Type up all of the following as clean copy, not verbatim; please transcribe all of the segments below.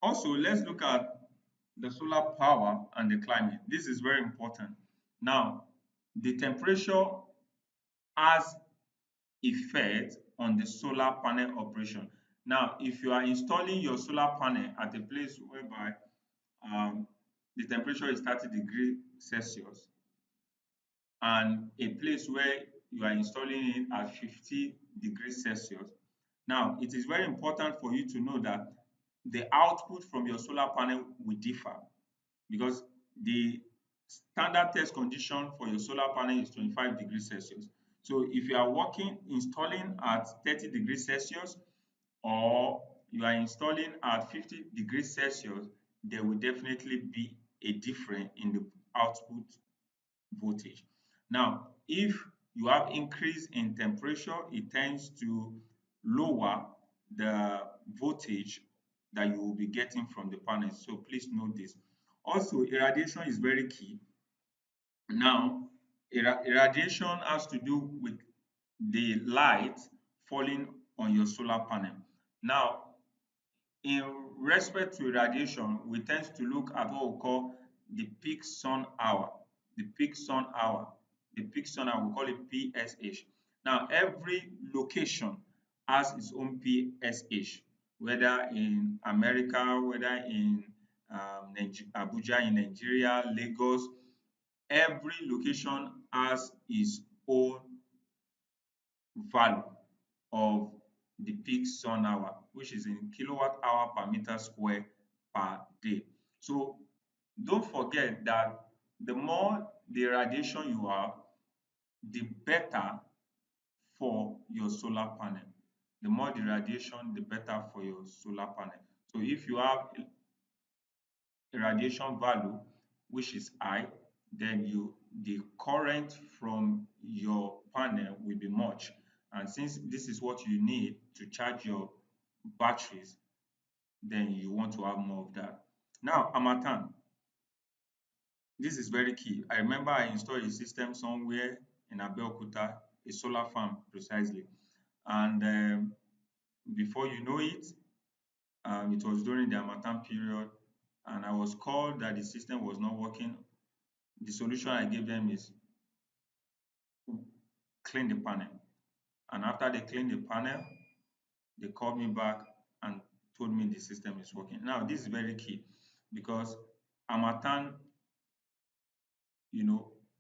Also, let's look at the solar power and the climate. This is very important. Now, the temperature has effect on the solar panel operation. Now, if you are installing your solar panel at a place whereby um, the temperature is 30 degrees Celsius and a place where you are installing it at 50 degrees Celsius. Now, it is very important for you to know that the output from your solar panel will differ because the standard test condition for your solar panel is 25 degrees Celsius. So if you are working installing at 30 degrees Celsius or you are installing at 50 degrees Celsius, there will definitely be a difference in the output voltage. Now, if you have increase in temperature, it tends to lower the voltage that you will be getting from the panel. So please note this. Also, irradiation is very key. Now, irradiation has to do with the light falling on your solar panel. Now, in respect to irradiation, we tend to look at what we call the peak sun hour. The peak sun hour. The peak sun hour, we call it PSH. Now, every location has its own PSH, whether in America, whether in Abuja in Nigeria, Lagos, every location has its own value of the peak sun hour, which is in kilowatt hour per meter square per day. So don't forget that the more the radiation you have, the better for your solar panel. The more the radiation, the better for your solar panel. So if you have radiation value which is high, then the current from your panel will be much. And since this is what you need to charge your batteries, then you want to have more of that. Now, harmattan, this is very key. I remember I installed a system somewhere in Abeokuta, a solar farm precisely. And before you know it, it was during the harmattan period, and I was called that the system was not working. The solution I gave them is clean the panel. And after they cleaned the panel, they called me back and told me the system is working. Now, this is very key because harmattan,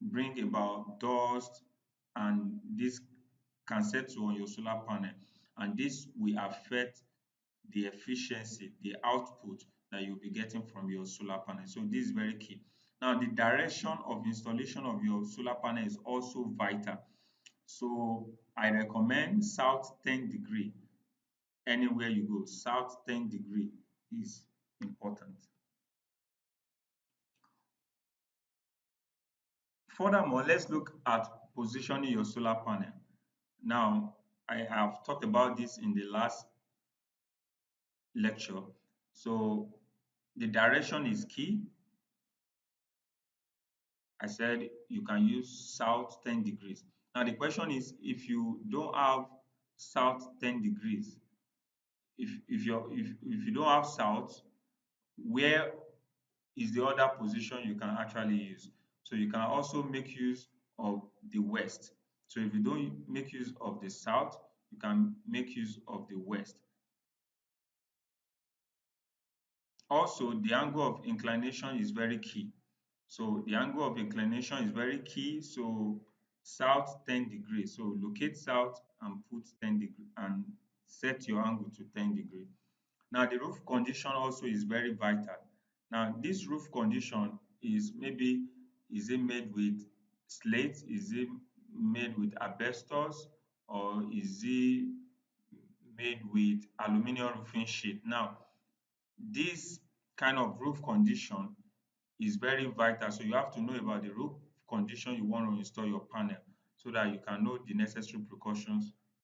bring about dust, and this can settle on your solar panel, and this will affect the efficiency, the output that you'll be getting from your solar panel. So this is very key. Now, the direction of installation of your solar panel is also vital. So I recommend south 10 degree. Anywhere you go, south 10 degree is important. Furthermore, let's look at positioning your solar panel. Now, I have talked about this in the last lecture. So the direction is key. I said you can use south 10 degrees. Now the question is, if you don't have south 10 degrees, if you don't have south, where is the other position you can actually use? So you can also make use of the west. So if you don't make use of the south, you can make use of the west. Also, the angle of inclination is very key. So the angle of inclination is very key. So south 10 degrees. So locate south and put 10 degrees and set your angle to 10 degrees. Now the roof condition also is very vital. Now this roof condition is maybe, is it made with slate? Is it made with asbestos? Or is it made with aluminum roofing sheet? Now this kind of roof condition is very vital. So you have to know about the roof condition you want to install your panel so that you can know the necessary precautions